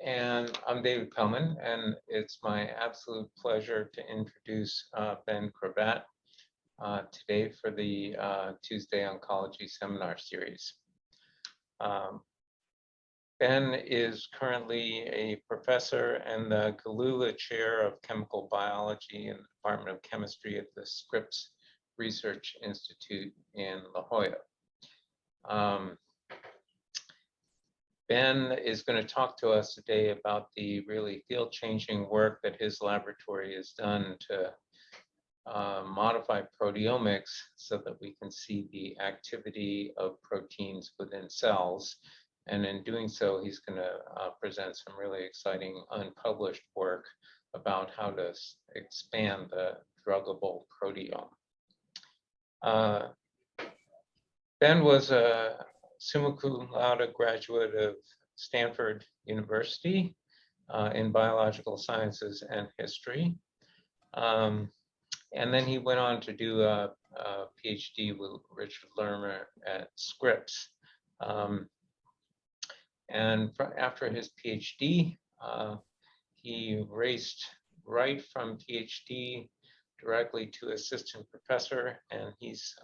And I'm David Pellman, and it's my absolute pleasure to introduce Ben Cravat today for the Tuesday Oncology Seminar Series. Ben is currently a professor and the Galula Chair of Chemical Biology in the Department of Chemistry at the Scripps Research Institute in La Jolla. Ben is going to talk to us today about the really field-changing work that his laboratory has done to modify proteomics so that we can see the activity of proteins within cells. And in doing so, he's going to present some really exciting unpublished work about how to expand the druggable proteome. Ben was a summa cum laude graduate of Stanford University in biological sciences and history. And then he went on to do a PhD with Richard Lerner at Scripps. And after his PhD, he raced right from PhD directly to assistant professor, and he's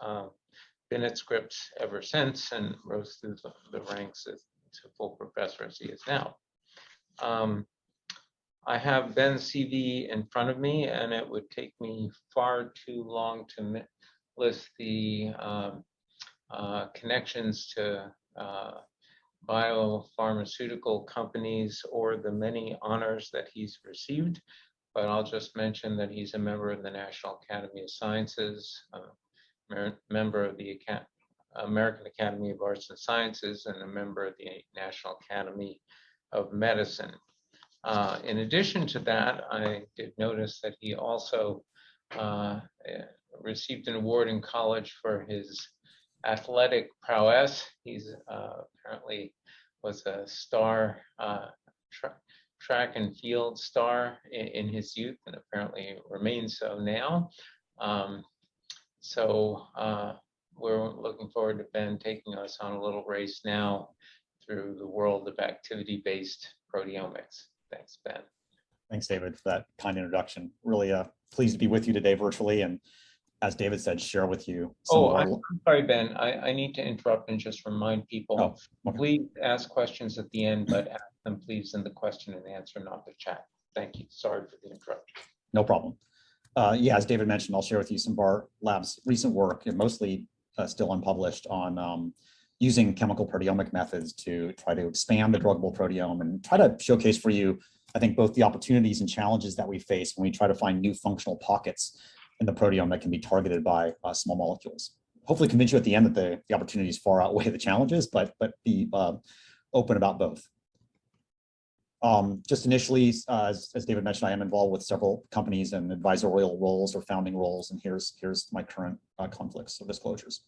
been at Scripps ever since and rose through the ranks to full professor as he is now. I have Ben's CV in front of me, and it would take me far too long to list the connections to biopharmaceutical companies or the many honors that he's received, but I'll just mention that he's a member of the National Academy of Sciences, member of the American Academy of Arts and Sciences, and a member of the National Academy of Medicine. In addition to that, I did notice that he also received an award in college for his athletic prowess. He's apparently was a star track and field star in his youth, and apparently remains so now. So we're looking forward to Ben taking us on a little race now through the world of activity-based proteomics. Thanks, Ben. Thanks, David, for that kind introduction. Really pleased to be with you today virtually, and as David said, share with you some of our... I'm sorry, Ben. I need to interrupt and just remind people, okay. Please ask questions at the end, but ask them please in the question and answer, not the chat. Thank you. Sorry for the interruption. No problem. Yeah, as David mentioned, I'll share with you some of our lab's recent work, and mostly still unpublished, on using chemical proteomic methods to try to expand the druggable proteome and try to showcase for you, I think, both the opportunities and challenges that we face when we try to find new functional pockets in the proteome that can be targeted by small molecules. Hopefully convince you at the end that the opportunities far outweigh the challenges, but be open about both. Just initially, as David mentioned, I am involved with several companies and advisorial roles or founding roles, and here's my current conflicts or disclosures.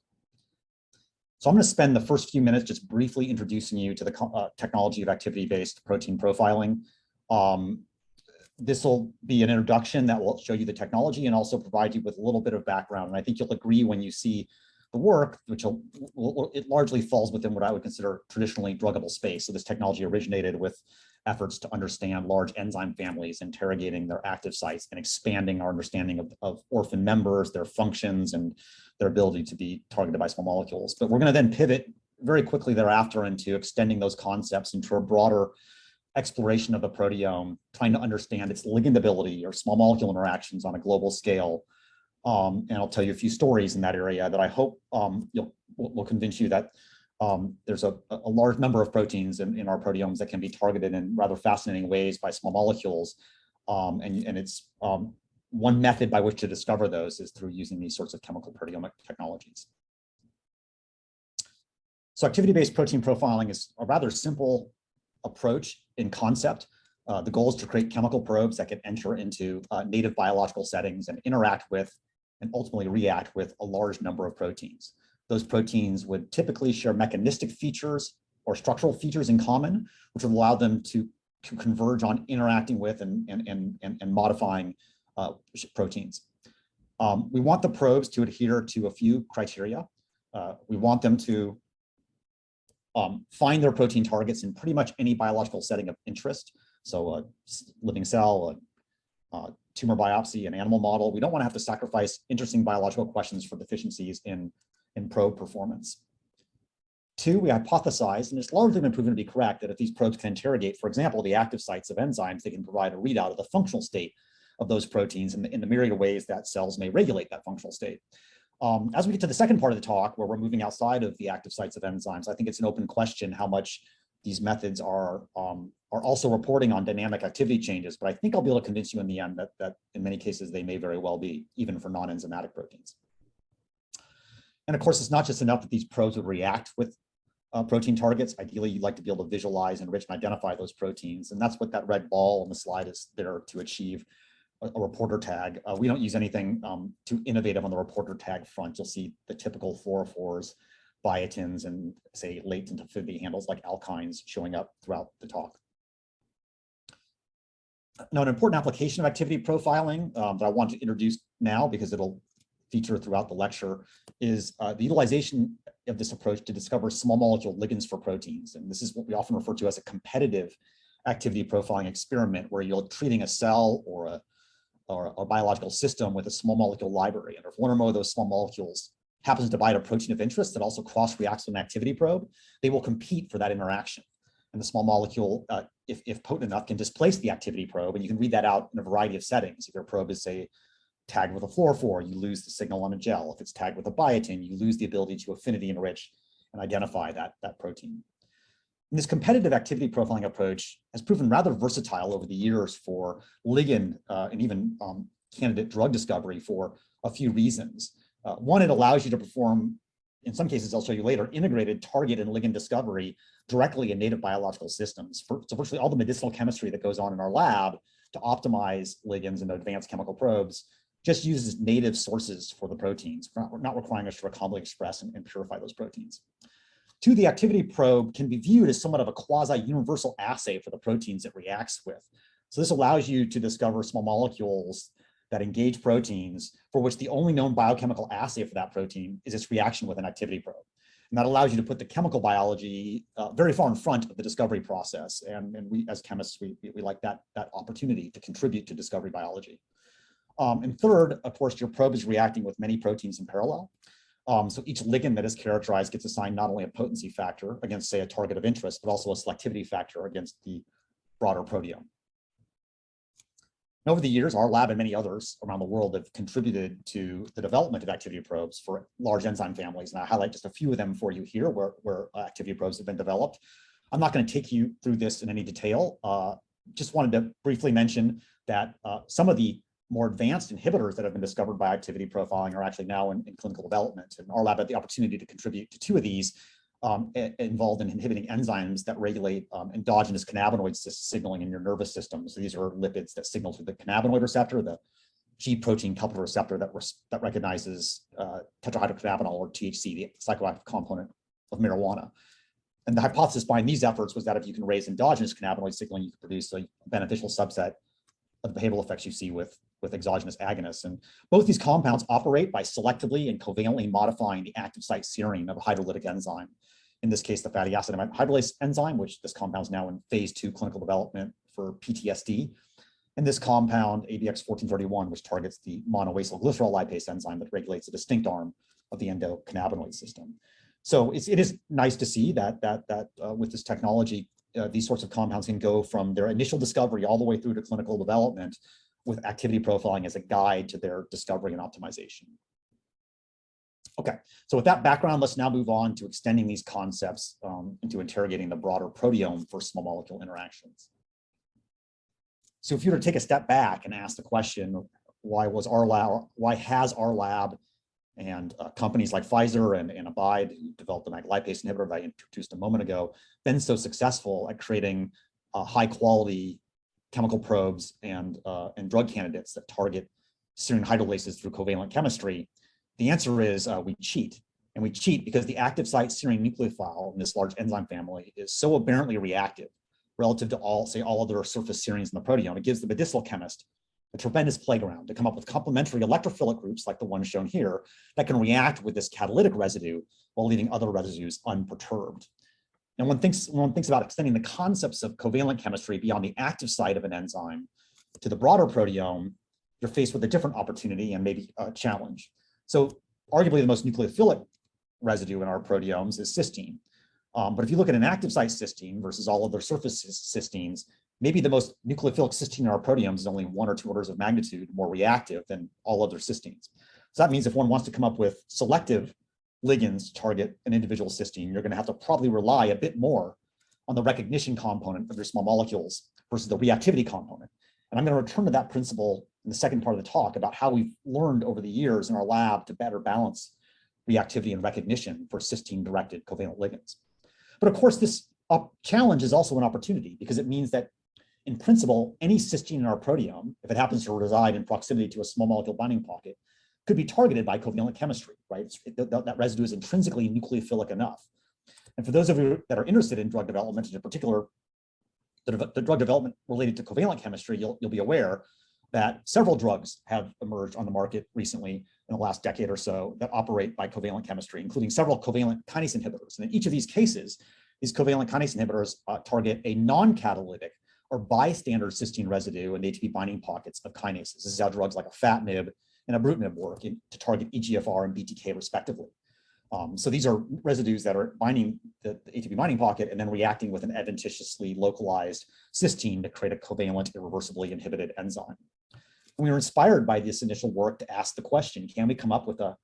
So I'm going to spend the first few minutes just briefly introducing you to the technology of activity-based protein profiling. This will be an introduction that will show you the technology and also provide you with a little bit of background. And I think you'll agree when you see the work, which it largely falls within what I would consider traditionally druggable space. So this technology originated with efforts to understand large enzyme families, interrogating their active sites and expanding our understanding of orphan members, their functions, and their ability to be targeted by small molecules. But we're going to then pivot very quickly thereafter into extending those concepts into a broader exploration of the proteome, trying to understand its ligandability or small molecule interactions on a global scale. And I'll tell you a few stories in that area that I hope will convince you that there's a large number of proteins in our proteomes that can be targeted in rather fascinating ways by small molecules. And it's one method by which to discover those is through using these sorts of chemical proteomic technologies. So activity-based protein profiling is a rather simple approach in concept. The goal is to create chemical probes that can enter into native biological settings and interact with and ultimately react with a large number of proteins. Those proteins would typically share mechanistic features or structural features in common, which would allow them to converge on interacting with and modifying proteins. We want the probes to adhere to a few criteria. We want them to find their protein targets in pretty much any biological setting of interest. So a living cell, a tumor biopsy, an animal model. We don't want to have to sacrifice interesting biological questions for deficiencies in probe performance. Two, we hypothesize, and it's largely been proven to be correct, that if these probes can interrogate, for example, the active sites of enzymes, they can provide a readout of the functional state of those proteins in the myriad of ways that cells may regulate that functional state. As we get to the second part of the talk, where we're moving outside of the active sites of enzymes, I think it's an open question how much these methods are also reporting on dynamic activity changes, but I think I'll be able to convince you in the end that in many cases they may very well be, even for non-enzymatic proteins. And of course, it's not just enough that these probes would react with protein targets. Ideally, you'd like to be able to visualize, enrich, and identify those proteins, and that's what that red ball on the slide is there to achieve. A reporter tag. We don't use anything too innovative on the reporter tag front. You'll see the typical fluorophores, biotins, and say latent affinity handles like alkynes showing up throughout the talk. Now, an important application of activity profiling that I want to introduce now, because it'll feature throughout the lecture, is the utilization of this approach to discover small molecule ligands for proteins. And this is what we often refer to as a competitive activity profiling experiment, where you're treating a cell or a biological system with a small molecule library. And if one or more of those small molecules happens to bind a protein of interest that also cross-reacts with an activity probe, they will compete for that interaction. And the small molecule, if potent enough, can displace the activity probe. And you can read that out in a variety of settings. If your probe is, say, tagged with a fluorophore, you lose the signal on a gel. If it's tagged with a biotin, you lose the ability to affinity enrich and identify that protein. And this competitive activity profiling approach has proven rather versatile over the years for ligand and even candidate drug discovery for a few reasons. One, it allows you to perform, in some cases I'll show you later, integrated target and ligand discovery directly in native biological systems. So virtually all the medicinal chemistry that goes on in our lab to optimize ligands and advanced chemical probes just uses native sources for the proteins, not requiring us to recombinantly express and purify those proteins. Two, the activity probe can be viewed as somewhat of a quasi-universal assay for the proteins it reacts with. So this allows you to discover small molecules that engage proteins for which the only known biochemical assay for that protein is its reaction with an activity probe. And that allows you to put the chemical biology very far in front of the discovery process. And we, as chemists, we like that opportunity to contribute to discovery biology. And third, of course, your probe is reacting with many proteins in parallel. So each ligand that is characterized gets assigned not only a potency factor against, say, a target of interest, but also a selectivity factor against the broader proteome. And over the years, our lab and many others around the world have contributed to the development of activity probes for large enzyme families. And I highlight just a few of them for you here where activity probes have been developed. I'm not going to take you through this in any detail. Just wanted to briefly mention that some of the more advanced inhibitors that have been discovered by activity profiling are actually now in clinical development. And our lab had the opportunity to contribute to two of these involved in inhibiting enzymes that regulate endogenous cannabinoid signaling in your nervous system. So these are lipids that signal through the cannabinoid receptor, the G protein coupler receptor that recognizes tetrahydrocannabinol, or THC, the psychoactive component of marijuana. And the hypothesis behind these efforts was that if you can raise endogenous cannabinoid signaling, you can produce a beneficial subset of the behavioral effects you see with exogenous agonists. And both these compounds operate by selectively and covalently modifying the active site serine of a hydrolytic enzyme. In this case, the fatty acid amide hydrolase enzyme, which this compound is now in phase 2 clinical development for PTSD. And this compound, ABX 1431, which targets the monoacyl glycerol lipase enzyme that regulates a distinct arm of the endocannabinoid system. So it is nice to see that with this technology, these sorts of compounds can go from their initial discovery all the way through to clinical development with activity profiling as a guide to their discovery and optimization. Okay, so with that background, let's now move on to extending these concepts into interrogating the broader proteome for small molecule interactions. So if you were to take a step back and ask the question, why has our lab and companies like Pfizer and Abide, who developed the MAG lipase inhibitor that I introduced a moment ago, been so successful at creating high quality chemical probes and drug candidates that target serine hydrolases through covalent chemistry? The answer is we cheat. And we cheat because the active site serine nucleophile in this large enzyme family is so aberrantly reactive relative to all other surface serines in the proteome. It gives the medicinal chemist a tremendous playground to come up with complementary electrophilic groups like the one shown here that can react with this catalytic residue while leaving other residues unperturbed. And when one thinks about extending the concepts of covalent chemistry beyond the active site of an enzyme to the broader proteome, you're faced with a different opportunity and maybe a challenge. So arguably the most nucleophilic residue in our proteomes is cysteine. But if you look at an active site cysteine versus all other surface cysteines, maybe the most nucleophilic cysteine in our proteomes is only 1 or 2 orders of magnitude more reactive than all other cysteines. So that means if one wants to come up with selective ligands to target an individual cysteine, you're going to have to probably rely a bit more on the recognition component of your small molecules versus the reactivity component. And I'm going to return to that principle in the second part of the talk about how we've learned over the years in our lab to better balance reactivity and recognition for cysteine-directed covalent ligands. But of course, this challenge is also an opportunity because it means that in principle, any cysteine in our proteome, if it happens to reside in proximity to a small molecule binding pocket, could be targeted by covalent chemistry, right? That residue is intrinsically nucleophilic enough. And for those of you that are interested in drug development, in particular, the drug development related to covalent chemistry, you'll be aware that several drugs have emerged on the market recently in the last decade or so that operate by covalent chemistry, including several covalent kinase inhibitors. And in each of these cases, these covalent kinase inhibitors target a non-catalytic or bystander cysteine residue in the ATP binding pockets of kinases. This is how drugs like afatinib and ibrutinib work to target EGFR and BTK respectively. So these are residues that are binding the ATP binding pocket and then reacting with an adventitiously localized cysteine to create a covalent, irreversibly inhibited enzyme. And we were inspired by this initial work to ask the question, can we come up with a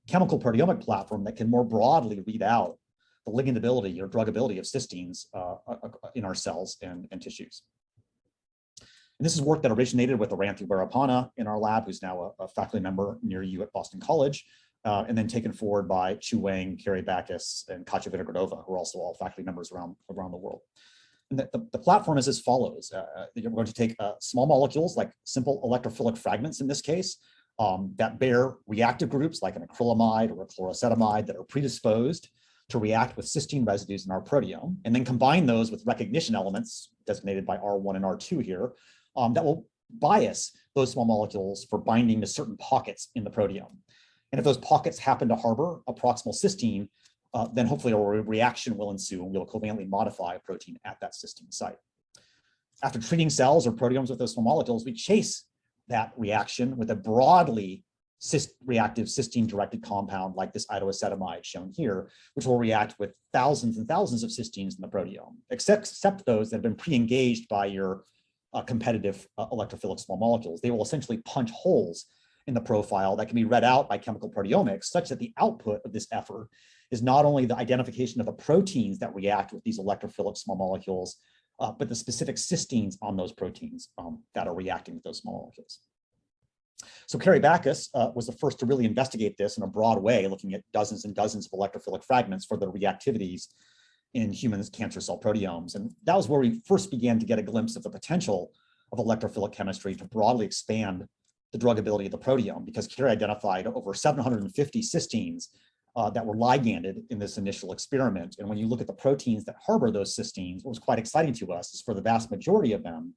chemical proteomic platform that can more broadly read out the ligandability or druggability of cysteines in our cells and tissues? And this is work that originated with Aranthi Weerapana in our lab, who's now a faculty member near you at Boston College, and then taken forward by Chu Wang, Carrie Backus, and Katja Vinogradova, who are also all faculty members around the world. And the platform is as follows. You're going to take small molecules, like simple electrophilic fragments in this case, that bear reactive groups like an acrylamide or a chlorocetamide that are predisposed to react with cysteine residues in our proteome, and then combine those with recognition elements designated by R1 and R2 here, that will bias those small molecules for binding to certain pockets in the proteome. And if those pockets happen to harbor a proximal cysteine, then hopefully a reaction will ensue and we'll covalently modify a protein at that cysteine site. After treating cells or proteomes with those small molecules, we chase that reaction with a broadly reactive cysteine-directed compound like this itoacetamide shown here, which will react with thousands and thousands of cysteines in the proteome, except those that have been pre-engaged by your competitive electrophilic small molecules. They will essentially punch holes in the profile that can be read out by chemical proteomics, such that the output of this effort is not only the identification of the proteins that react with these electrophilic small molecules, but the specific cysteines on those proteins that are reacting with those small molecules. So Carrie Backus was the first to really investigate this in a broad way, looking at dozens and dozens of electrophilic fragments for the reactivities in human cancer cell proteomes. And that was where we first began to get a glimpse of the potential of electrophilic chemistry to broadly expand the druggability of the proteome, because Carrie identified over 750 cysteines that were liganded in this initial experiment. And when you look at the proteins that harbor those cysteines, what was quite exciting to us is for the vast majority of them,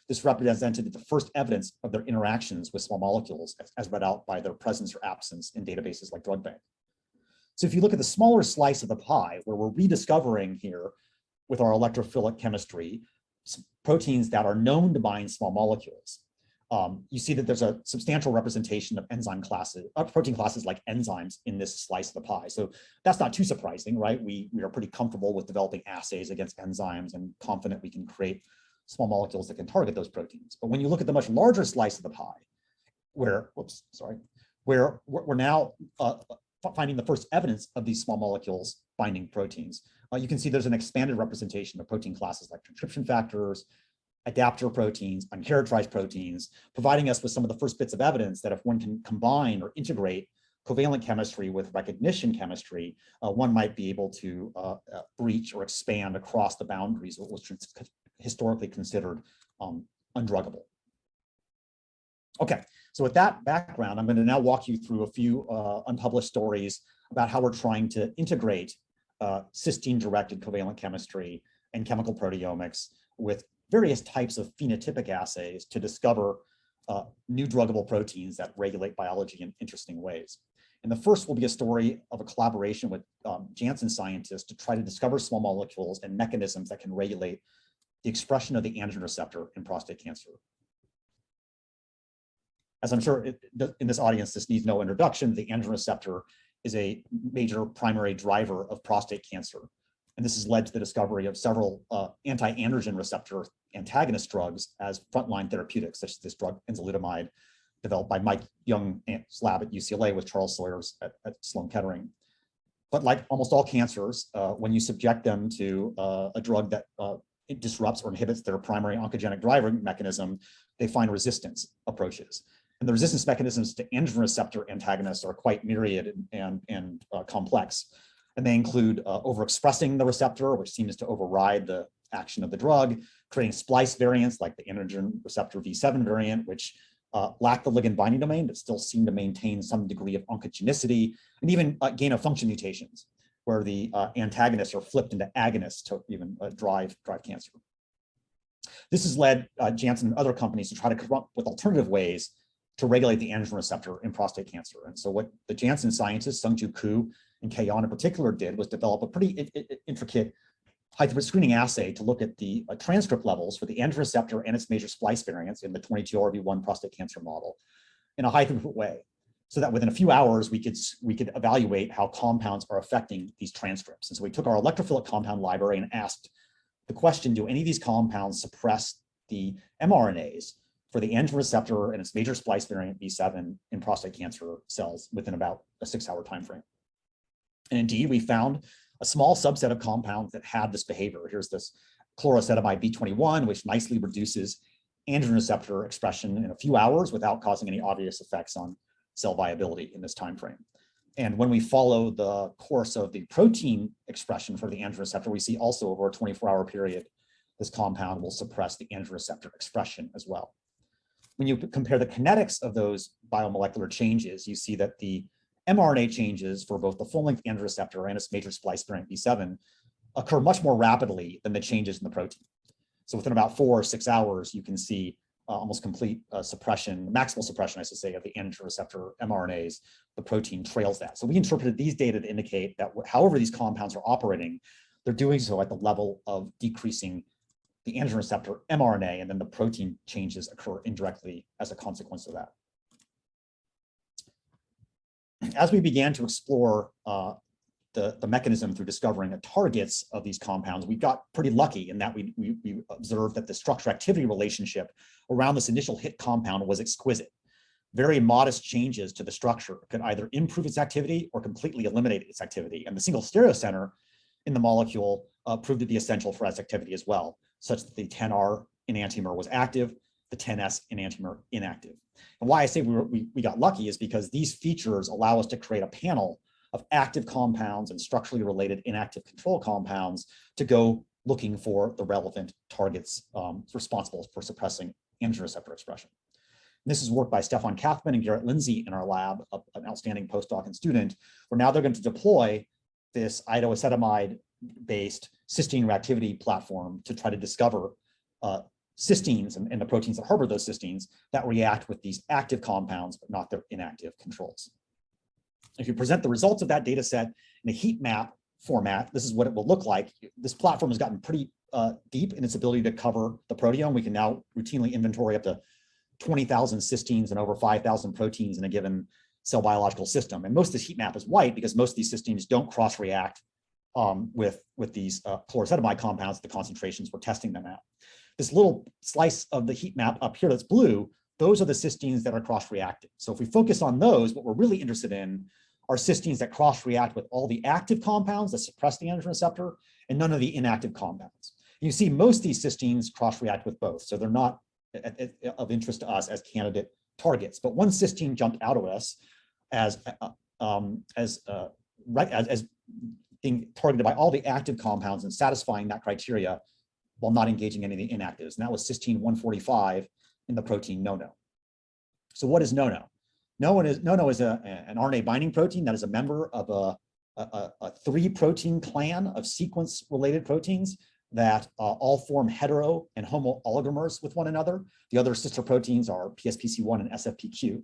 this represented the first evidence of their interactions with small molecules as read out by their presence or absence in databases like DrugBank. So if you look at the smaller slice of the pie, where we're rediscovering here with our electrophilic chemistry, proteins that are known to bind small molecules, you see that there's a substantial representation of enzyme classes, protein classes like enzymes in this slice of the pie. So that's not too surprising, right? We are pretty comfortable with developing assays against enzymes and confident we can create small molecules that can target those proteins. But when you look at the much larger slice of the pie, where we're now finding the first evidence of these small molecules binding proteins, you can see there's an expanded representation of protein classes like transcription factors, adapter proteins, uncharacterized proteins, providing us with some of the first bits of evidence that if one can combine or integrate covalent chemistry with recognition chemistry, one might be able to breach or expand across the boundaries of what was historically considered undruggable. Okay, so with that background, I'm going to now walk you through a few unpublished stories about how we're trying to integrate cysteine-directed covalent chemistry and chemical proteomics with various types of phenotypic assays to discover new druggable proteins that regulate biology in interesting ways. And the first will be a story of a collaboration with Janssen scientists to try to discover small molecules and mechanisms that can regulate the expression of the androgen receptor in prostate cancer. As I'm sure in this audience, this needs no introduction, the androgen receptor is a major primary driver of prostate cancer. And this has led to the discovery of several anti-androgen receptor antagonist drugs as frontline therapeutics, such as this drug enzalutamide, developed by Mike Young's lab at UCLA with Charles Sawyer's at Sloan Kettering. But like almost all cancers, when you subject them to a drug that it disrupts or inhibits their primary oncogenic driver mechanism, they find resistance approaches. And the resistance mechanisms to androgen receptor antagonists are quite myriad and complex. And they include overexpressing the receptor, which seems to override the action of the drug, creating splice variants like the androgen receptor V7 variant, which lack the ligand binding domain, but still seem to maintain some degree of oncogenicity, and even gain of function mutations, where the antagonists are flipped into agonists to even drive cancer. This has led Janssen and other companies to try to come up with alternative ways to regulate the androgen receptor in prostate cancer. And so what the Janssen scientists, Sung-Ju Koo and Kei Yan in particular, did was develop a pretty intricate high-throughput screening assay to look at the transcript levels for the androgen receptor and its major splice variants in the 22RV1 prostate cancer model in a high-throughput way, so that within a few hours we could evaluate how compounds are affecting these transcripts. And so we took our electrophilic compound library and asked the question, do any of these compounds suppress the mRNAs for the androgen receptor and its major splice variant V7 in prostate cancer cells within about a 6-hour time frame? And indeed, we found a small subset of compounds that had this behavior. Here's this chloroacetamide B21, which nicely reduces androgen receptor expression in a few hours without causing any obvious effects on cell viability in this time frame. And when we follow the course of the protein expression for the androgen receptor, we see also over a 24-hour period, this compound will suppress the androgen receptor expression as well. When you compare the kinetics of those biomolecular changes, you see that the mRNA changes for both the full-length androgen receptor and its major splice variant B7 occur much more rapidly than the changes in the protein. So within about 4 or 6 hours, you can see almost complete suppression, maximal suppression, I should say, of the androgen receptor mRNAs. The protein trails that. So we interpreted these data to indicate that however these compounds are operating, they're doing so at the level of decreasing the androgen receptor mRNA, and then the protein changes occur indirectly as a consequence of that. As we began to explore the mechanism through discovering the targets of these compounds, we got pretty lucky in that we observed that the structure-activity relationship around this initial hit compound was exquisite. Very modest changes to the structure could either improve its activity or completely eliminate its activity. And the single stereocenter in the molecule proved to be essential for its activity as well, such that the 10R enantiomer was active, the 10S enantiomer inactive. And why I say we got lucky is because these features allow us to create a panel of active compounds and structurally related inactive control compounds to go looking for the relevant targets responsible for suppressing androgen receptor expression. And this is work by Stefan Kathman and Garrett Lindsay in our lab, an outstanding postdoc and student, where now they're going to deploy this iodoacetamide-based cysteine reactivity platform to try to discover cysteines and the proteins that harbor those cysteines that react with these active compounds, but not their inactive controls. If you present the results of that data set in a heat map format, this is what it will look like. This platform has gotten pretty deep in its ability to cover the proteome. We can now routinely inventory up to 20,000 cysteines and over 5,000 proteins in a given cell biological system. And most of this heat map is white because most of these cysteines don't cross-react with these chloroacetamide compounds at the concentrations we're testing them at. This little slice of the heat map up here that's blue, those are the cysteines that are cross-reacting. So if we focus on those, what we're really interested in are cysteines that cross-react with all the active compounds that suppress the androgen receptor and none of the inactive compounds. You see most of these cysteines cross-react with both, so they're not of interest to us as candidate targets. But one cysteine jumped out at us as being targeted by all the active compounds and satisfying that criteria while not engaging any of the inactives. And that was cysteine 145 in the protein NONO. So what is NONO? NONO is an RNA binding protein that is a member of a 3-protein clan of sequence-related proteins that all form hetero and homo oligomers with one another. The other sister proteins are PSPC1 and SFPQ.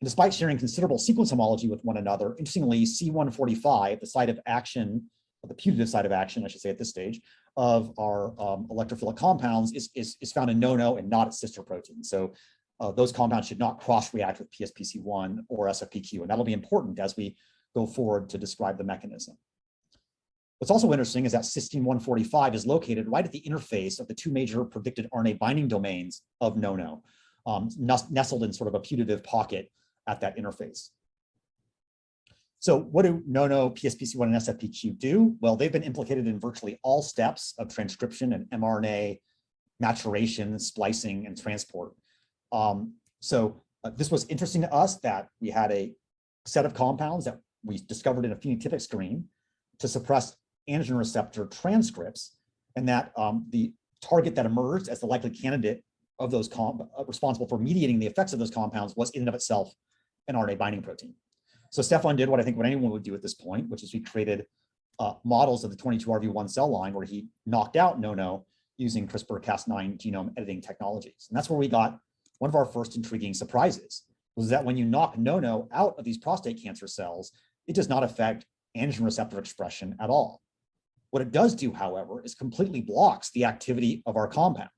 And despite sharing considerable sequence homology with one another, interestingly, C145, the site of action, or the putative site of action, I should say at this stage, of our electrophilic compounds is found in NO-NO and not its sister protein. So those compounds should not cross-react with PSPC1 or SFPQ, and that'll be important as we go forward to describe the mechanism. What's also interesting is that cysteine 145 is located right at the interface of the two major predicted RNA binding domains of NO-NO, nestled in sort of a putative pocket at that interface. So what do NO-NO, PSPC1, and SFPQ do? Well, they've been implicated in virtually all steps of transcription and mRNA maturation, splicing, and transport. This was interesting to us that we had a set of compounds that we discovered in a phenotypic screen to suppress antigen receptor transcripts, and that the target that emerged as the likely candidate of those responsible for mediating the effects of those compounds was in and of itself an RNA binding protein. So Stefan did what I think what anyone would do at this point, which is we created models of the 22RV1 cell line where he knocked out NO-NO using CRISPR-Cas9 genome editing technologies. And that's where we got one of our first intriguing surprises, was that when you knock NO-NO out of these prostate cancer cells, it does not affect antigen receptor expression at all. What it does do, however, is completely blocks the activity of our compound.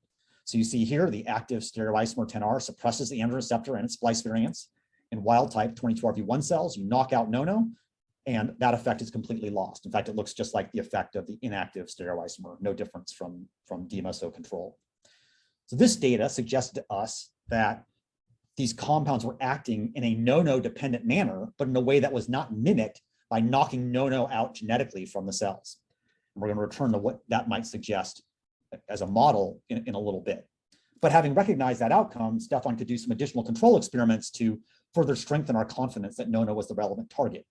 So you see here, the active stereoisomer 10R suppresses the androgen receptor and its splice variants. In wild type 22RV1 cells, you knock out NO-NO, and that effect is completely lost. In fact, it looks just like the effect of the inactive stereoisomer, no difference from DMSO control. So this data suggests to us that these compounds were acting in a NO-NO dependent manner, but in a way that was not mimicked by knocking NO-NO out genetically from the cells. And we're going to return to what that might suggest as a model in a little bit. But having recognized that outcome, Stefan could do some additional control experiments to further strengthen our confidence that NO-NO was the relevant target.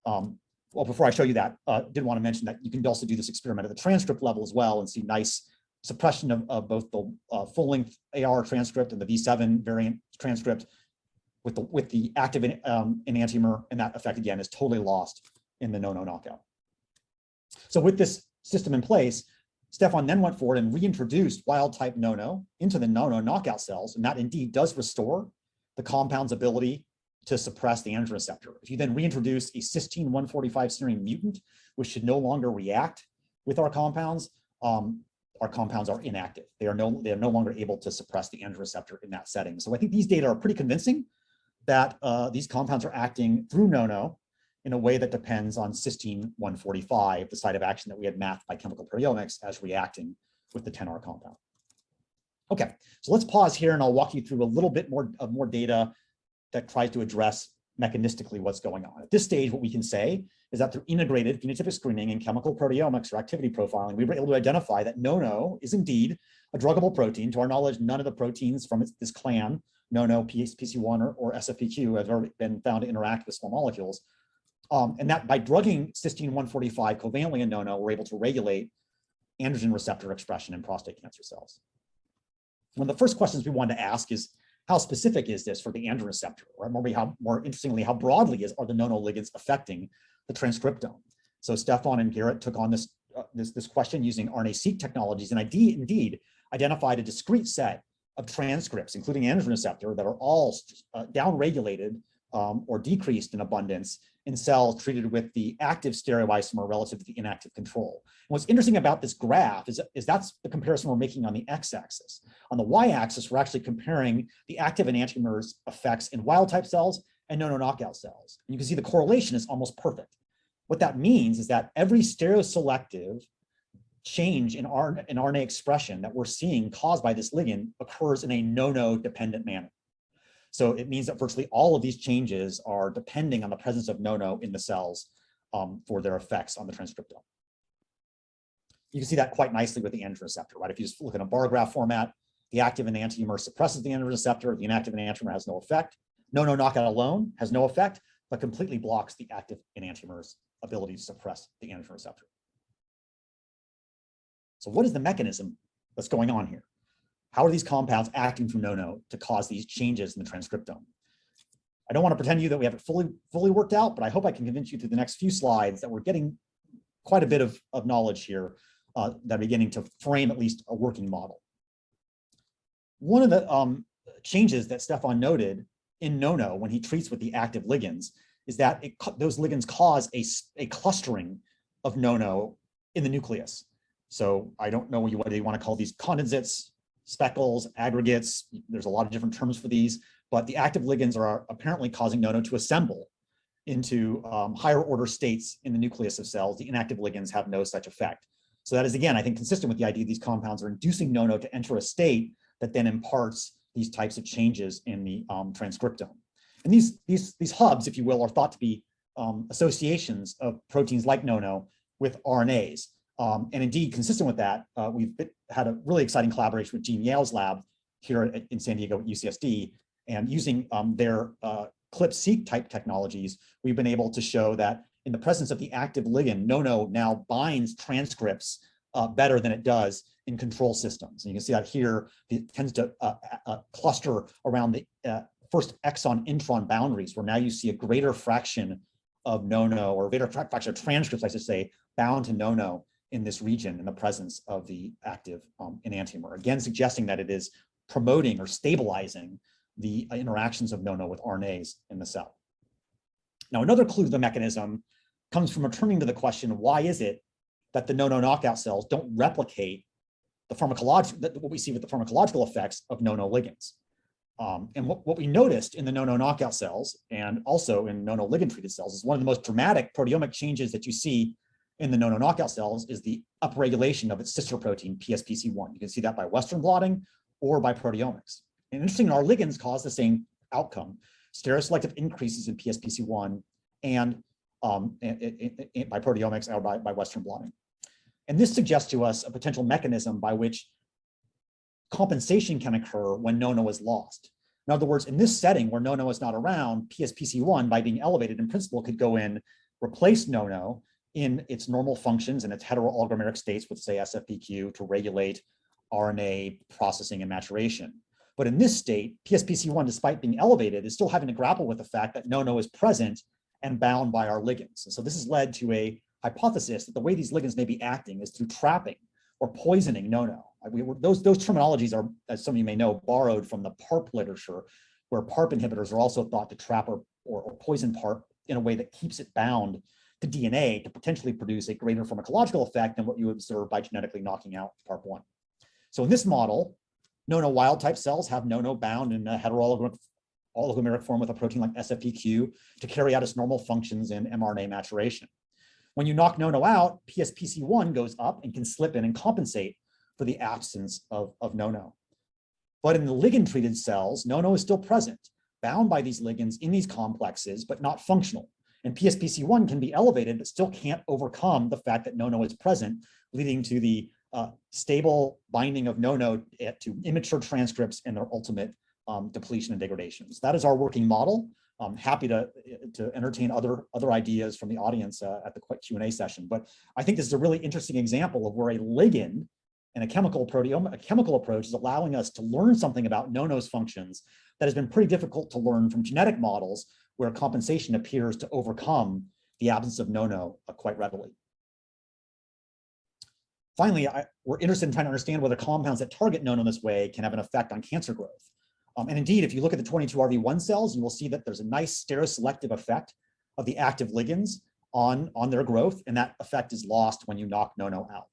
Well, before I show you that, did want to mention that you can also do this experiment at the transcript level as well and see nice suppression of both the full-length AR transcript and the V7 variant transcript with the active enantiomer, and that effect again is totally lost in the NO-NO knockout. So with this system in place, Stefan then went forward and reintroduced wild-type NO-NO into the NO-NO knockout cells, and that indeed does restore the compound's ability to suppress the androgen receptor. If you then reintroduce a cysteine 145 serine mutant, which should no longer react with our compounds are inactive. They are no longer able to suppress the androgen receptor in that setting. So I think these data are pretty convincing that these compounds are acting through NO-NO in a way that depends on cysteine 145, the site of action that we had mapped by chemical proteomics as reacting with the 10R compound. Okay, so let's pause here and I'll walk you through a little bit more data that tries to address mechanistically what's going on. At this stage, what we can say is that through integrated phenotypic screening and chemical proteomics or activity profiling, we were able to identify that NO-NO is indeed a druggable protein. To our knowledge, none of the proteins from this clan, NO-NO, PSPC1 or SFPQ, have ever been found to interact with small molecules. And that by drugging cysteine 145 covalently in NO-NO, we're able to regulate androgen receptor expression in prostate cancer cells. One of the first questions we wanted to ask is, how specific is this for the androgen receptor? Or more interestingly, how broadly are the NO-NO ligands affecting the transcriptome? So Stefan and Garrett took on this question using RNA-seq technologies, and indeed identified a discrete set of transcripts, including androgen receptor, that are all downregulated or decreased in abundance in cells treated with the active stereoisomer relative to the inactive control. And what's interesting about this graph is that's the comparison we're making on the x-axis. On the y-axis, we're actually comparing the active enantiomers effects in wild-type cells and NO-NO knockout cells. And you can see the correlation is almost perfect. What that means is that every stereoselective change in RNA expression that we're seeing caused by this ligand occurs in a NO-NO dependent manner. So it means that virtually all of these changes are depending on the presence of NO-NO in the cells for their effects on the transcriptome. You can see that quite nicely with the androgen receptor, right? If you just look at a bar graph format, the active enantiomer suppresses the androgen receptor, the inactive enantiomer has no effect. NO-NO knockout alone has no effect, but completely blocks the active enantiomer's ability to suppress the androgen receptor. So what is the mechanism that's going on here? How are these compounds acting through NO-NO to cause these changes in the transcriptome? I don't want to pretend to you that we have it fully worked out, but I hope I can convince you through the next few slides that we're getting quite a bit of knowledge here that are beginning to frame at least a working model. One of the changes that Stefan noted in NONO when he treats with the active ligands is that those ligands cause a clustering of NONO in the nucleus. So I don't know whether you want to call these condensates, speckles, aggregates. There's a lot of different terms for these, but the active ligands are apparently causing NONO to assemble into higher order states in the nucleus of cells. The inactive ligands have no such effect. So that is, again, I think, consistent with the idea these compounds are inducing NONO to enter a state that then imparts these types of changes in the transcriptome. And these hubs, if you will, are thought to be associations of proteins like NONO with RNAs. And indeed, consistent with that, we've had a really exciting collaboration with Jean Yale's lab here in San Diego at UCSD. And using their CLIP-seq type technologies, we've been able to show that in the presence of the active ligand, NONO now binds transcripts better than it does in control systems. And you can see that here, it tends to cluster around the first exon intron boundaries, where now you see a greater fraction of NONO, or a greater fraction of transcripts, I should say, bound to NONO in this region in the presence of the active enantiomer. Again, suggesting that it is promoting or stabilizing the interactions of NONO with RNAs in the cell. Now, another clue to the mechanism comes from returning to the question, why is it that the NONO knockout cells don't replicate the what we see with the pharmacological effects of NONO ligands? And what we noticed in the NONO knockout cells and also in NONO ligand treated cells is one of the most dramatic proteomic changes that you see in the NONO knockout cells is the upregulation of its sister protein, PSPC1. You can see that by Western blotting or by proteomics. And interestingly, our ligands cause the same outcome, stereoselective increases in PSPC1 and by proteomics or by Western blotting. And this suggests to us a potential mechanism by which compensation can occur when NONO is lost. In other words, in this setting where NONO is not around, PSPC1, by being elevated in principle, could go in, replace NONO in its normal functions and its heteroalgomeric states with, say, SFPQ to regulate RNA processing and maturation. But in this state, PSPC1, despite being elevated, is still having to grapple with the fact that NONO is present and bound by our ligands. And so this has led to a hypothesis that the way these ligands may be acting is through trapping or poisoning NONO. Those terminologies are, as some of you may know, borrowed from the PARP literature, where PARP inhibitors are also thought to trap or poison PARP in a way that keeps it bound to DNA to potentially produce a greater pharmacological effect than what you observe by genetically knocking out PARP1. So in this model, NONO wild type cells have NONO bound in a heteroalgomeric form with a protein like SFPQ to carry out its normal functions in mRNA maturation. When you knock NONO out, PSPC1 goes up and can slip in and compensate for the absence of NONO. But in the ligand-treated cells, NONO is still present, bound by these ligands in these complexes, but not functional. And PSPC1 can be elevated, but still can't overcome the fact that NONO is present, leading to the stable binding of NONO to immature transcripts and their ultimate depletion and degradation. So that is our working model. I'm happy to entertain other ideas from the audience at the Q&A session. But I think this is a really interesting example of where a ligand and a chemical approach is allowing us to learn something about NONO's functions that has been pretty difficult to learn from genetic models where compensation appears to overcome the absence of NONO quite readily. Finally, we're interested in trying to understand whether compounds that target NONO in this way can have an effect on cancer growth. And indeed, if you look at the 22RV1 cells, you will see that there's a nice stereoselective effect of the active ligands on their growth, and that effect is lost when you knock NONO out.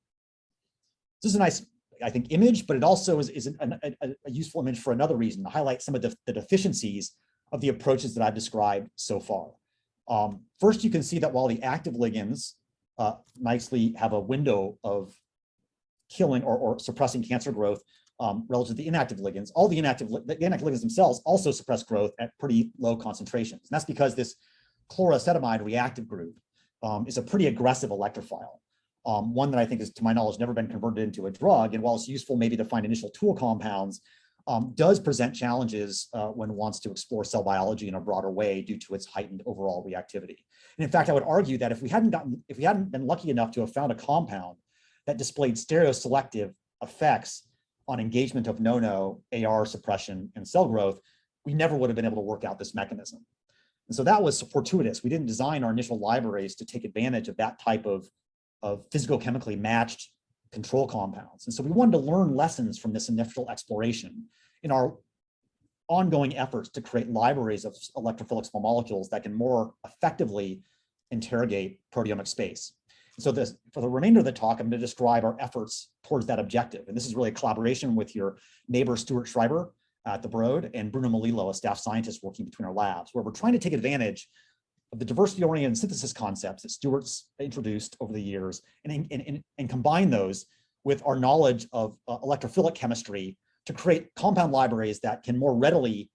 This is a nice, I think, image, but it also is a useful image for another reason, to highlight some of the deficiencies of the approaches that I've described so far. First, you can see that while the active ligands nicely have a window of killing or suppressing cancer growth relative to the inactive ligands, all the inactive ligands themselves also suppress growth at pretty low concentrations. And that's because this chloroacetamide reactive group is a pretty aggressive electrophile, one that I think is, to my knowledge, never been converted into a drug. And while it's useful maybe to find initial tool compounds, does present challenges when it wants to explore cell biology in a broader way due to its heightened overall reactivity. And in fact, I would argue that if we hadn't been lucky enough to have found a compound that displayed stereoselective effects on engagement of NONO, AR suppression, and cell growth, we never would have been able to work out this mechanism. And so that was fortuitous. We didn't design our initial libraries to take advantage of that type of physicochemically matched control compounds. And so we wanted to learn lessons from this initial exploration in our ongoing efforts to create libraries of electrophilic small molecules that can more effectively interrogate proteomic space. So for the remainder of the talk, I'm going to describe our efforts towards that objective. And this is really a collaboration with your neighbor, Stuart Schreiber at the Broad, and Bruno Melillo, a staff scientist working between our labs, where we're trying to take advantage of the diversity-oriented synthesis concepts that Stuart's introduced over the years and combine those with our knowledge of electrophilic chemistry to create compound libraries that can more readily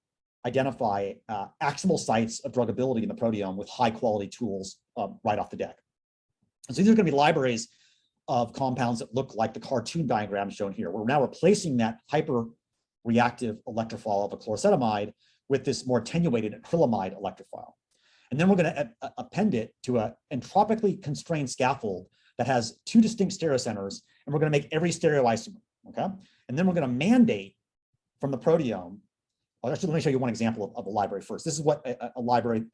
identify actionable sites of druggability in the proteome with high-quality tools right off the deck. And so these are going to be libraries of compounds that look like the cartoon diagram shown here. We're now replacing that hyper-reactive electrophile of a chlorosetamide with this more attenuated acrylamide electrophile. And then we're going to append it to an entropically constrained scaffold that has two distinct stereocenters, and we're going to make every stereoisomer, okay? And then we're going to mandate from the proteome. Actually, let me show you one example of a library first. This is what a library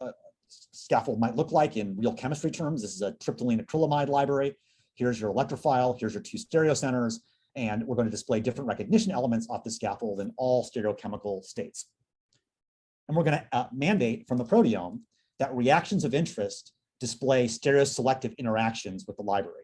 scaffold might look like in real chemistry terms. This is a tryptylene acrylamide library. Here's your electrophile, here's your two stereocenters, and we're going to display different recognition elements off the scaffold in all stereochemical states. And we're going to mandate from the proteome that reactions of interest display stereoselective interactions with the library.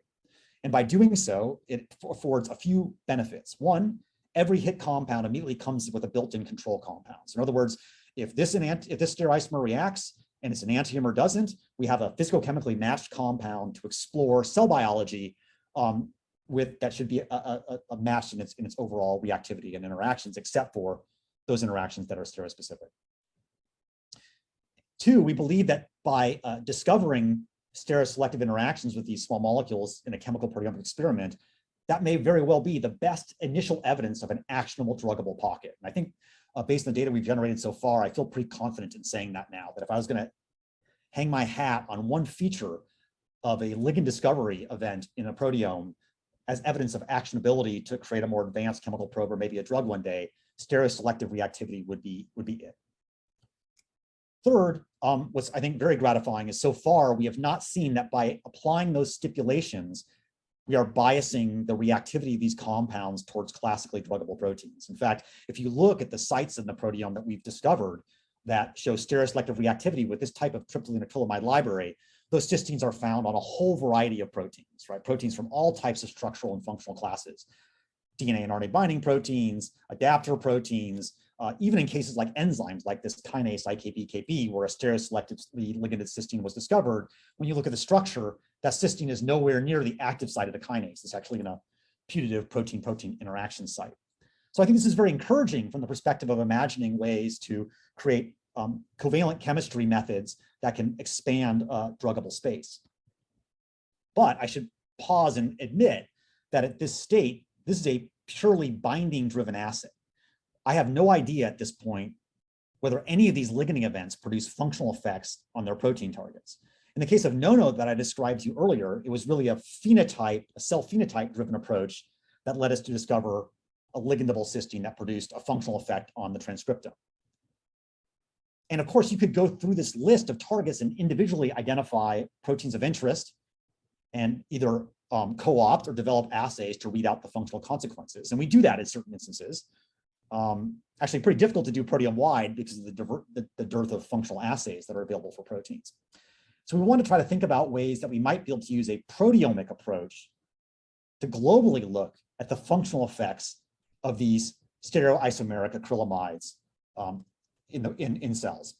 And by doing so, it affords a few benefits. One, every hit compound immediately comes with a built-in control compound. So in other words, if this stereoisomer reacts and its enantiomer doesn't, we have a physicochemically matched compound to explore cell biology that should be a match in its overall reactivity and interactions, except for those interactions that are stereospecific. Two, we believe that by discovering stereoselective interactions with these small molecules in a chemical proteomic experiment, that may very well be the best initial evidence of an actionable druggable pocket. And I think based on the data we've generated so far, I feel pretty confident in saying that now, that if I was going to hang my hat on one feature of a ligand discovery event in a proteome as evidence of actionability to create a more advanced chemical probe or maybe a drug one day, stereoselective reactivity would be it. Third, what's I think very gratifying is so far we have not seen that by applying those stipulations, we are biasing the reactivity of these compounds towards classically druggable proteins. In fact, if you look at the sites in the proteome that we've discovered that show stereoselective reactivity with this type of tryptylene acrylamide library, those cysteines are found on a whole variety of proteins, right? Proteins from all types of structural and functional classes. DNA and RNA binding proteins, adapter proteins, even in cases like enzymes, like this kinase IKB-KB, where a stereoselectively liganded cysteine was discovered, when you look at the structure, that cysteine is nowhere near the active site of the kinase. It's actually in a putative protein-protein interaction site. So I think this is very encouraging from the perspective of imagining ways to create covalent chemistry methods that can expand druggable space. But I should pause and admit that at this state, this is a purely binding-driven assay. I have no idea at this point whether any of these liganing events produce functional effects on their protein targets. In the case of NONO that I described to you earlier, it was really a cell phenotype-driven approach that led us to discover a ligandable cysteine that produced a functional effect on the transcriptome. And of course, you could go through this list of targets and individually identify proteins of interest and either co-opt or develop assays to read out the functional consequences. And we do that in certain instances. Actually pretty difficult to do proteome-wide because of the dearth of functional assays that are available for proteins. So we want to try to think about ways that we might be able to use a proteomic approach to globally look at the functional effects of these stereoisomeric acrylamides in cells.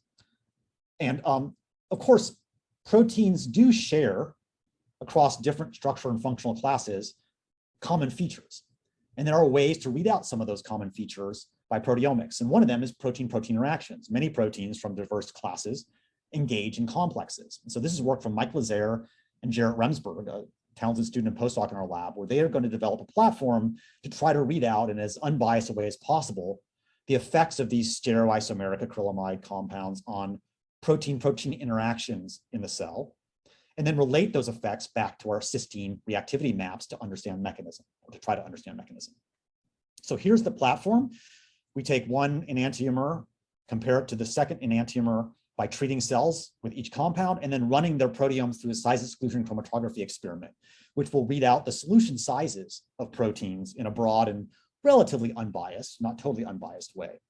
And of course, proteins do share across different structure and functional classes common features. And there are ways to read out some of those common features by proteomics. And one of them is protein-protein interactions. Many proteins from diverse classes engage in complexes. And so this is work from Mike Lazaire and Jarrett Remsburg, a talented student and postdoc in our lab, where they are going to develop a platform to try to read out in as unbiased a way as possible the effects of these stereoisomeric acrylamide compounds on protein-protein interactions in the cell, and then relate those effects back to our cysteine reactivity maps to understand mechanism, or to try to understand mechanism. So here's the platform. We take one enantiomer, compare it to the second enantiomer by treating cells with each compound, and then running their proteomes through a size exclusion chromatography experiment, which will read out the solution sizes of proteins in a broad and relatively unbiased, not totally unbiased way.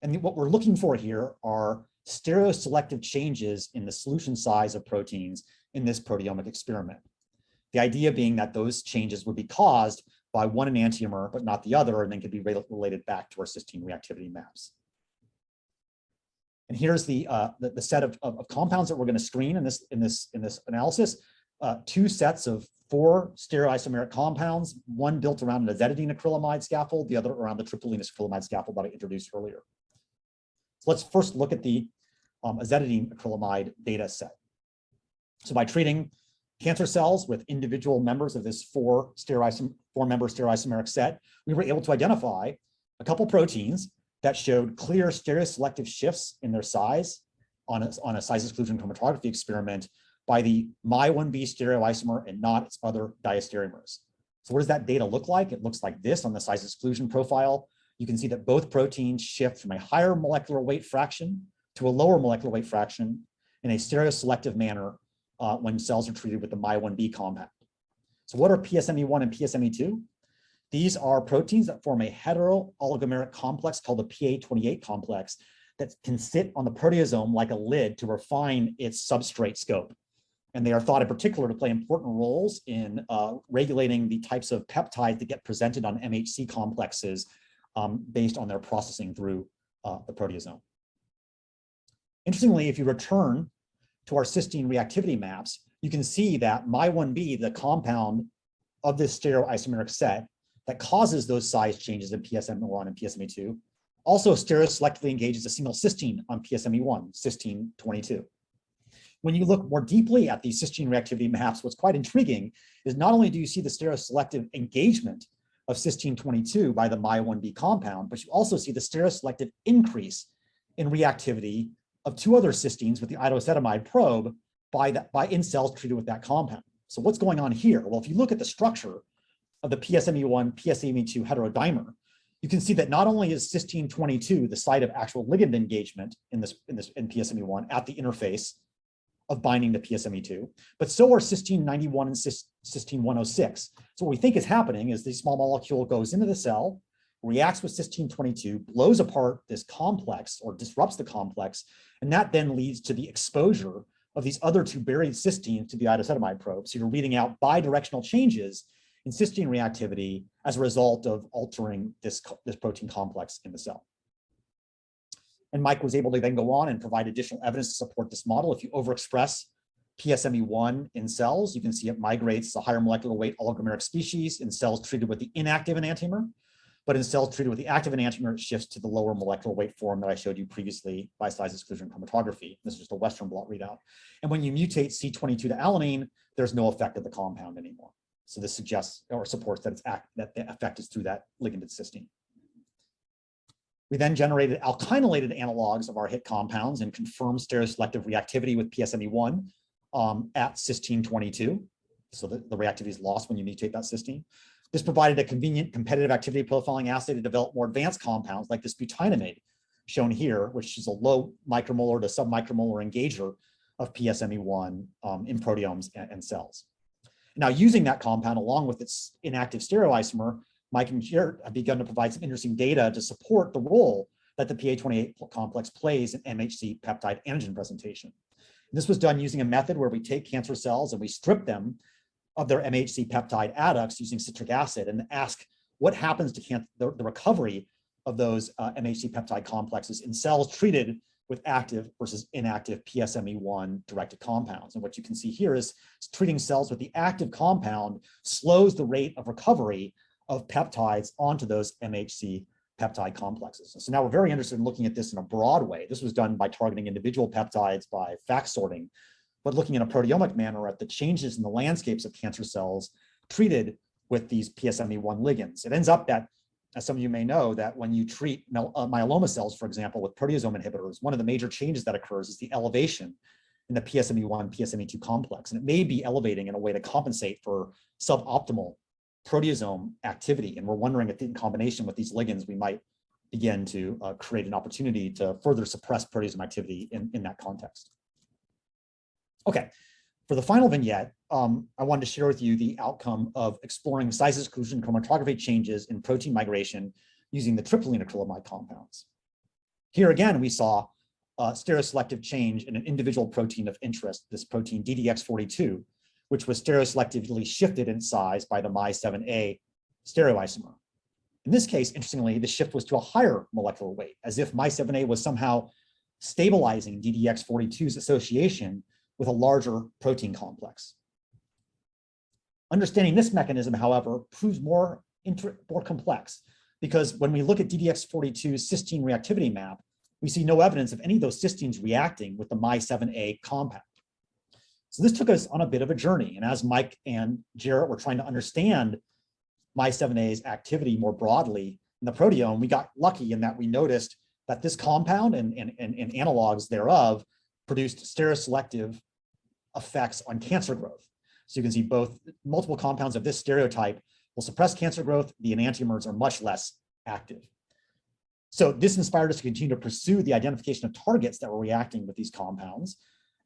And what we're looking for here are stereoselective changes in the solution size of proteins in this proteomic experiment. The idea being that those changes would be caused by one enantiomer, but not the other, and then could be related back to our cysteine reactivity maps. And here's the set of compounds that we're going to screen in this analysis. Two sets of 4 stereoisomeric compounds, one built around an azetidine acrylamide scaffold, the other around the triple-enus acrylamide scaffold that I introduced earlier. So let's first look at the azetidine acrylamide data set. So by treating cancer cells with individual members of this 4-member stereoisomeric set, we were able to identify a couple proteins that showed clear stereoselective shifts in their size on a size exclusion chromatography experiment by the My1b stereoisomer and not its other diastereomers. So what does that data look like? It looks like this on the size exclusion profile. You can see that both proteins shift from a higher molecular weight fraction to a lower molecular weight fraction in a stereoselective manner when cells are treated with the My1b compound. So what are PSME1 and PSME2? These are proteins that form a heterooligomeric complex called the PA28 complex that can sit on the proteasome like a lid to refine its substrate scope. And they are thought in particular to play important roles in regulating the types of peptides that get presented on MHC complexes based on their processing through the proteasome. Interestingly, if you return to our cysteine reactivity maps, you can see that My1b, the compound of this stereoisomeric set that causes those size changes in PSME1 and PSME2, also stereoselectively engages acetylcysteine on PSME1, cysteine 22. When you look more deeply at these cysteine reactivity maps, what's quite intriguing is not only do you see the stereoselective engagement of cysteine 22 by the My1b compound, but you also see the stereoselective increase in reactivity of 2 other cysteines with the itoacetamide probe in cells treated with that compound. So what's going on here? Well, if you look at the structure of the PSME1, PSME2 heterodimer, you can see that not only is cysteine 22 the site of actual ligand engagement in PSME1 at the interface of binding to PSME2, but so are cysteine 91 and cysteine 106. So what we think is happening is the small molecule goes into the cell, reacts with cysteine 22, blows apart this complex or disrupts the complex, and that then leads to the exposure of these other 2 buried cysteines to the itoacetamide probe. So you're reading out bidirectional changes in cysteine reactivity as a result of altering this protein complex in the cell. And Mike was able to then go on and provide additional evidence to support this model. If you overexpress PSME1 in cells, you can see it migrates to higher molecular weight oligomeric species in cells treated with the inactive enantiomer. But in cells treated with the active enantiomer, it shifts to the lower molecular weight form that I showed you previously by size exclusion chromatography. This is just a Western blot readout. And when you mutate C22 to alanine, there's no effect of the compound anymore. So this suggests or supports that that the effect is through that liganded cysteine. We then generated alkynylated analogs of our hit compounds and confirmed stereoselective reactivity with PSME1 at cysteine 22. So the reactivity is lost when you mutate that cysteine. This provided a convenient competitive activity profiling assay to develop more advanced compounds like this butynomide shown here, which is a low micromolar to submicromolar engager of PSME1 in proteomes and cells. Now, using that compound along with its inactive stereoisomer, Mike and Jared have begun to provide some interesting data to support the role that the PA28 complex plays in MHC peptide antigen presentation. And this was done using a method where we take cancer cells and we strip them of their MHC peptide adducts using citric acid and ask what happens to the recovery of those MHC peptide complexes in cells treated with active versus inactive PSME1 directed compounds. And what you can see here is treating cells with the active compound slows the rate of recovery of peptides onto those MHC peptide complexes. So now we're very interested in looking at this in a broad way. This was done by targeting individual peptides by FACS sorting, but looking in a proteomic manner at the changes in the landscapes of cancer cells treated with these PSME1 ligands. It ends up that, as some of you may know, that when you treat myeloma cells, for example, with proteasome inhibitors, one of the major changes that occurs is the elevation in the PSME1, PSME2 complex. And it may be elevating in a way to compensate for suboptimal proteasome activity. And we're wondering if in combination with these ligands, we might begin to create an opportunity to further suppress proteasome activity in that context. Okay, for the final vignette, I wanted to share with you the outcome of exploring size exclusion chromatography changes in protein migration using the triple acrylamide compounds. Here again, we saw stereoselective change in an individual protein of interest, this protein DDX42, which was stereoselectively shifted in size by the Mi7A stereoisomer. In this case, interestingly, the shift was to a higher molecular weight, as if Mi7A was somehow stabilizing DDX42's association with a larger protein complex. Understanding this mechanism, however, proves more complex, because when we look at DDX42's cysteine reactivity map, we see no evidence of any of those cysteines reacting with the Mi7A compound. So this took us on a bit of a journey. And as Mike and Jarrett were trying to understand Mi7A's activity more broadly in the proteome, we got lucky in that we noticed that this compound and analogs thereof produced stereoselective effects on cancer growth. So you can see both multiple compounds of this stereotype will suppress cancer growth. The enantiomers are much less active. So this inspired us to continue to pursue the identification of targets that were reacting with these compounds.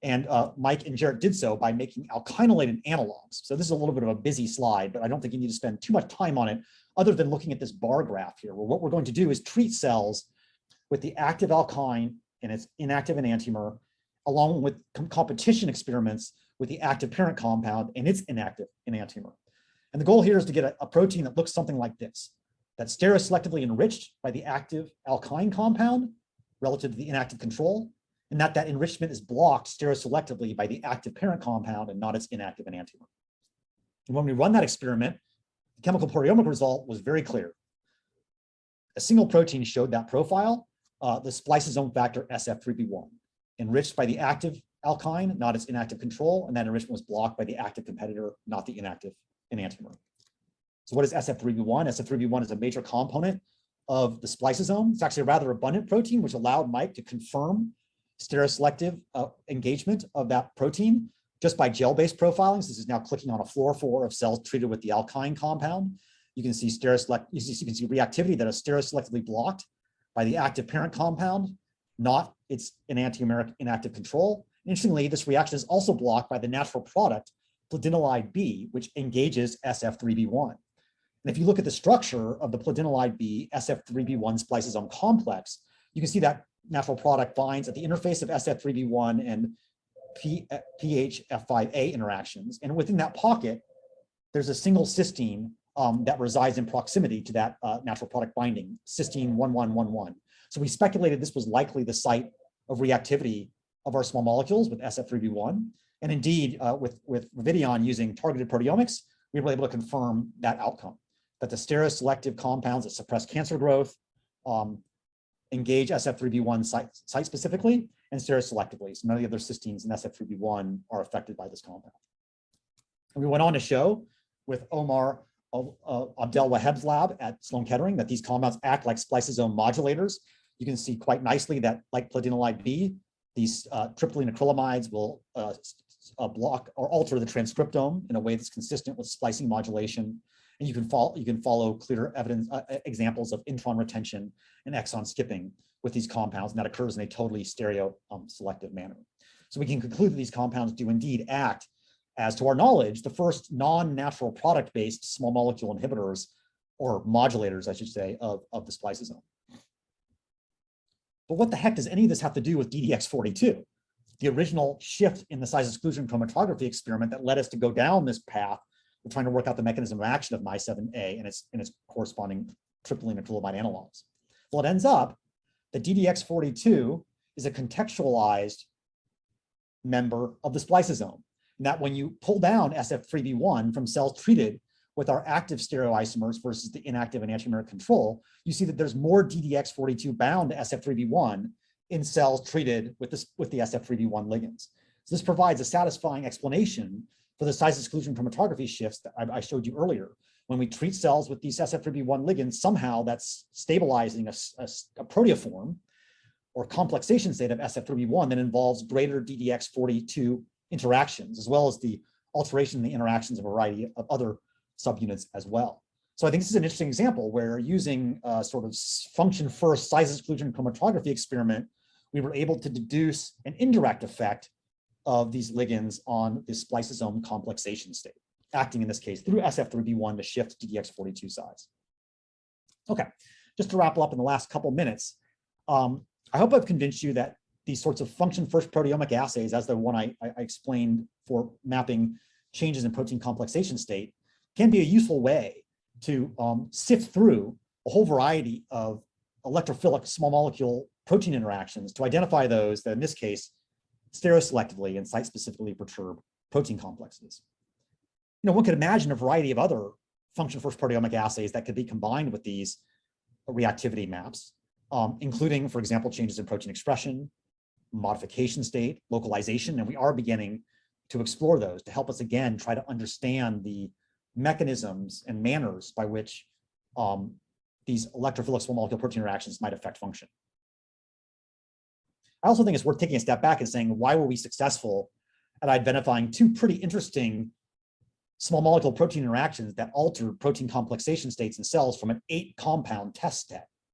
And Mike and Jarrett did so by making alkynylated analogs. So this is a little bit of a busy slide, but I don't think you need to spend too much time on it other than looking at this bar graph here, where what we're going to do is treat cells with the active alkyne and its inactive enantiomer, along with competition experiments with the active parent compound and its inactive enantiomer. And the goal here is to get a protein that looks something like this, that's stereoselectively enriched by the active alkyne compound relative to the inactive control, and that enrichment is blocked stereoselectively by the active parent compound and not its inactive enantiomer. And when we run that experiment, the chemical proteomic result was very clear. A single protein showed that profile, the spliceosome factor SF3B1, enriched by the active alkyne, not its inactive control, and that enrichment was blocked by the active competitor, not the inactive enantiomer. So what is SF3B1? SF3B1 is a major component of the spliceosome. It's actually a rather abundant protein, which allowed Mike to confirm stereoselective engagement of that protein just by gel-based profiling. So this is now clicking on a fluorophore of cells treated with the alkyne compound. You can see reactivity that is stereoselectively blocked by the active parent compound, not its enantiomeric inactive control. Interestingly, this reaction is also blocked by the natural product platelinolide B, which engages SF3B1. And if you look at the structure of the platelinolide B SF3B1 spliceosome complex, you can see that natural product binds at the interface of SF3B1 and PHF5A interactions. And within that pocket, there's a single cysteine that resides in proximity to that natural product binding, cysteine 1111. So we speculated this was likely the site of reactivity of our small molecules with SF3B1. And indeed, with Vividion using targeted proteomics, we were able to confirm that outcome, that the stereoselective compounds that suppress cancer growth engage SF3B1 site specifically and stereoselectively. So none of the other cysteines in SF3B1 are affected by this compound. And we went on to show with Omar Abdel Wahab's lab at Sloan Kettering that these compounds act like spliceosome modulators. You can see quite nicely that, like platelinolide B, these tryptylene acrylamides will block or alter the transcriptome in a way that's consistent with splicing modulation. And you can follow clear evidence examples of intron retention and exon skipping with these compounds, and that occurs in a totally selective manner. So we can conclude that these compounds do indeed act as, to our knowledge, the first non-natural product-based small molecule inhibitors, or modulators, I should say, of the spliceosome. But what the heck does any of this have to do with DDX42, the original shift in the size exclusion chromatography experiment that led us to go down this path of trying to work out the mechanism of action of Mi7A and its corresponding tryptylene acrylamide analogs? Well, it ends up that DDX42 is a contextualized member of the spliceosome, and that when you pull down SF3B1 from cells treated with our active stereoisomers versus the inactive enantiomeric control, you see that there's more DDX42 bound to SF3B1 in cells treated with the SF3B1 ligands. So this provides a satisfying explanation for the size exclusion chromatography shifts that I showed you earlier. When we treat cells with these SF3B1 ligands, somehow that's stabilizing a proteoform or complexation state of SF3B1 that involves greater DDX42 interactions, as well as the alteration in the interactions of a variety of other subunits as well. So I think this is an interesting example where, using sort of function first size exclusion chromatography experiment, we were able to deduce an indirect effect of these ligands on the spliceosome complexation state, acting in this case through SF3B1 to shift DDX42 size. Okay, just to wrap up in the last couple minutes, I I hope I've convinced you that these sorts of function-first proteomic assays, as the one I explained for mapping changes in protein complexation state, can be a useful way to sift through a whole variety of electrophilic small molecule protein interactions to identify those that, in this case, stereoselectively and site-specifically perturb protein complexes. You know, one could imagine a variety of other function-first proteomic assays that could be combined with these reactivity maps, including, for example, changes in protein expression, modification state, localization, and we are beginning to explore those to help us again try to understand the mechanisms and manners by which these electrophilic small molecule protein interactions might affect function. I also think it's worth taking a step back and saying, why were we successful at identifying two pretty interesting small molecule protein interactions that altered protein complexation states in cells from an 8-compound test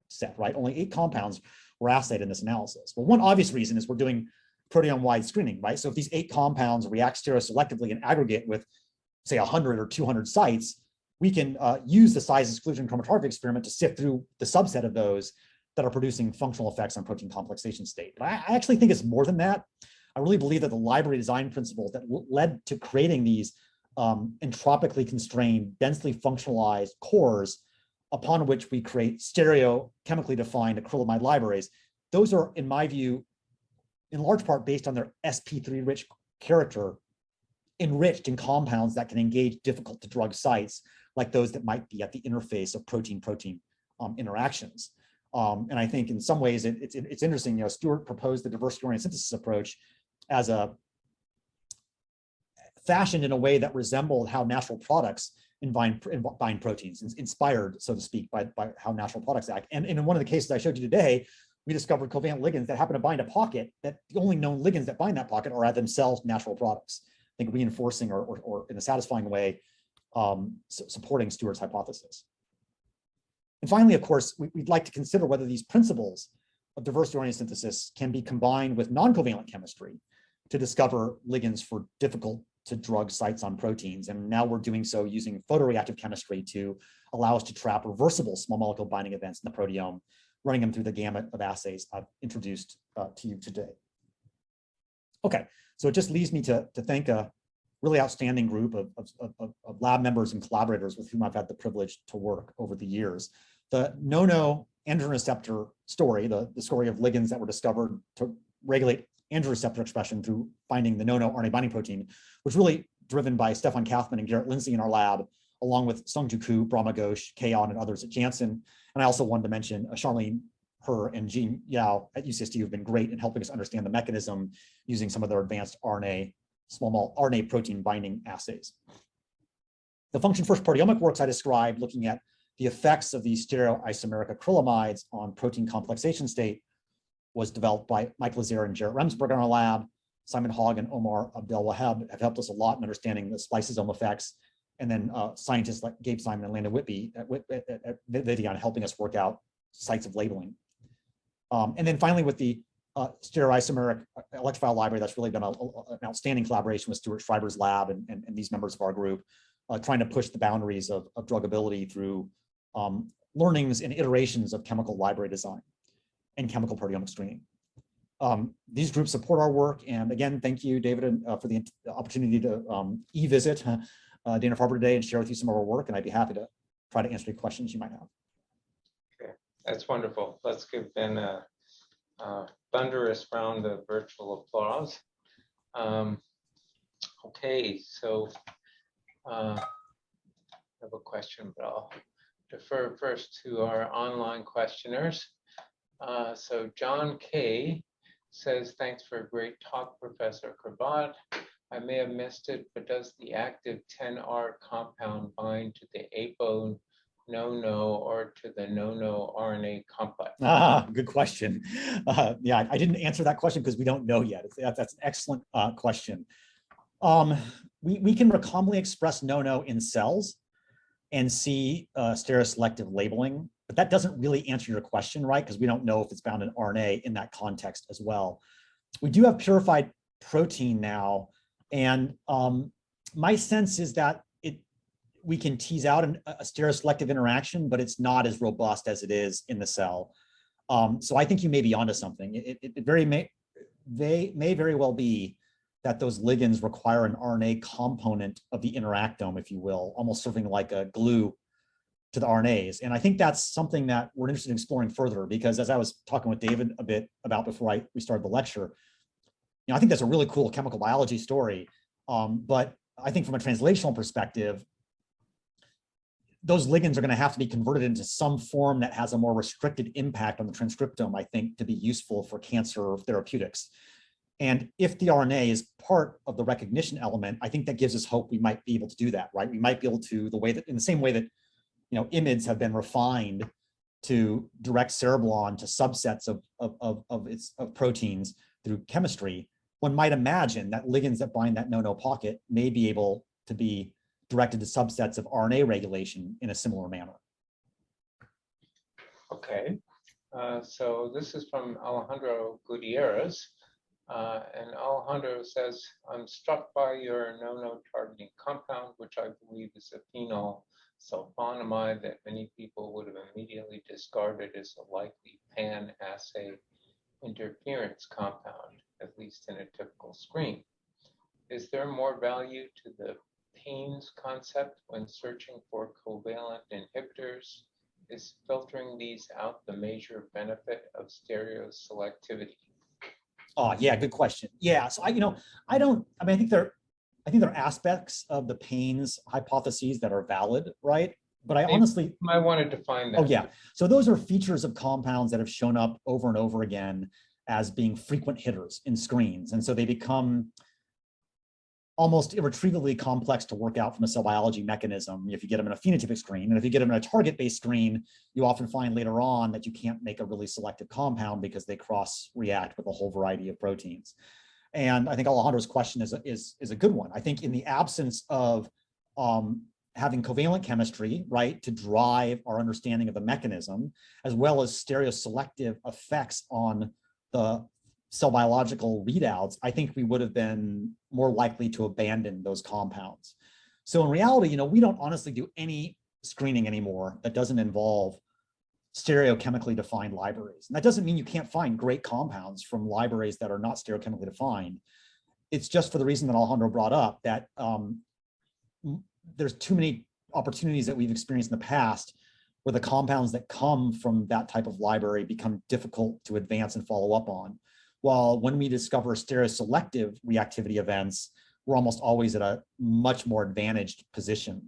set, right? Only 8 compounds were assayed in this analysis. Well, one obvious reason is we're doing proteome-wide screening, right? So if these 8 compounds react stereoselectively in aggregate with, say, 100 or 200 sites, we can use the size exclusion chromatography experiment to sift through the subset of those that are producing functional effects on protein complexation state. But I actually think it's more than that. I really believe that the library design principles that led to creating these entropically constrained, densely functionalized cores upon which we create stereochemically defined acrylamide libraries, those are, in my view, in large part based on their sp3 rich character, enriched in compounds that can engage difficult to drug sites, like those that might be at the interface of protein-protein interactions. And I think in some ways it's interesting, you know, Stewart proposed the diversity-oriented synthesis approach as a fashioned in a way that resembled how natural products bind proteins, inspired, so to speak, by how natural products act. And in one of the cases I showed you today, we discovered covalent ligands that happen to bind a pocket that the only known ligands that bind that pocket are themselves natural products. I think reinforcing or in a satisfying way, supporting Stewart's hypothesis. And finally, of course, we'd like to consider whether these principles of diversity-oriented synthesis can be combined with non-covalent chemistry to discover ligands for difficult to drug sites on proteins. And now we're doing so using photoreactive chemistry to allow us to trap reversible small molecule binding events in the proteome, running them through the gamut of assays I've introduced to you today. Okay, so it just leaves me to thank a really outstanding group of lab members and collaborators with whom I've had the privilege to work over the years. The no-no androgen receptor story, the story of ligands that were discovered to regulate androgen receptor expression through finding the no-no RNA binding protein, was really driven by Stefan Kaufman and Garrett Lindsay in our lab, along with Sungju Koo, Brahma Ghosh, Kaon, and others at Janssen. And I also wanted to mention Charlene Her and Jean Yao at UCSD, who've been great in helping us understand the mechanism using some of their advanced small RNA protein binding assays. The function-first proteomic works I described, looking at the effects of these stereoisomeric acrylamides on protein complexation state, was developed by Mike Lazare and Jarrett Remsburg in our lab. Simon Hogg and Omar Abdel-Wahab have helped us a lot in understanding the spliceosome effects. And then scientists like Gabe Simon and Landon Whitby at Vivian helping us work out sites of labeling. And then finally, with the stereoisomeric electrophile library, that's really been an outstanding collaboration with Stuart Schreiber's lab and these members of our group, trying to push the boundaries of drugability through learnings and iterations of chemical library design and chemical proteomic screening. These groups support our work. And again, thank you, David, for the opportunity to e-visit Dana-Farber today and share with you some of our work. And I'd be happy to try to answer any questions you might have. Okay, that's wonderful. Let's give Ben a thunderous round of virtual applause. Okay, so I have a question, but I'll defer first to our online questioners. So John K. says, thanks for a great talk, Professor Kravat. I may have missed it, but does the active 10R compound bind to the apo no-no or to the no-no RNA complex? Good question. Yeah, I didn't answer that question because we don't know yet. That's an excellent question. We can recombinantly express no-no in cells and see stereoselective labeling, but that doesn't really answer your question, right? Because we don't know if it's bound in RNA in that context as well. We do have purified protein now, and my sense is that we can tease out a stereoselective interaction, but it's not as robust as it is in the cell. So I think you may be onto something. They may very well be that those ligands require an RNA component of the interactome, if you will, almost serving like a glue to the RNAs. And I think that's something that we're interested in exploring further, because as I was talking with David a bit about before we started the lecture, I think that's a really cool chemical biology story. But I think from a translational perspective, those ligands are going to have to be converted into some form that has a more restricted impact on the transcriptome, I think, to be useful for cancer therapeutics. And if the RNA is part of the recognition element, I think that gives us hope we might be able to do that, right? We might be able to, in the same way that, IMiDs have been refined to direct cereblon to subsets of proteins through chemistry, one might imagine that ligands that bind that no-no pocket may be able to be directed to subsets of RNA regulation in a similar manner. Okay, so this is from Alejandro Gutierrez. And Alejandro says, I'm struck by your no-no targeting compound, which I believe is a phenol sulfonamide that many people would have immediately discarded as a likely pan-assay interference compound, at least in a typical screen. Is there more value to the pains concept when searching for covalent inhibitors? Is filtering these out the major benefit of stereoselectivity? Oh, yeah, good question. Yeah, so I think there are aspects of the pains hypotheses that are valid, right? But I honestly want to define that. Oh, yeah. So those are features of compounds that have shown up over and over again as being frequent hitters in screens. And so they become almost irretrievably complex to work out from a cell biology mechanism if you get them in a phenotypic screen. And if you get them in a target-based screen, you often find later on that you can't make a really selective compound because they cross-react with a whole variety of proteins. And I think Alejandro's question is a good one. I think in the absence of having covalent chemistry, right, to drive our understanding of the mechanism, as well as stereoselective effects on the cell biological readouts, I think we would have been more likely to abandon those compounds. So in reality, we don't honestly do any screening anymore that doesn't involve stereochemically defined libraries. And that doesn't mean you can't find great compounds from libraries that are not stereochemically defined. It's just for the reason that Alejandro brought up, that there's too many opportunities that we've experienced in the past where the compounds that come from that type of library become difficult to advance and follow up on. While when we discover stereoselective reactivity events, we're almost always at a much more advantaged position.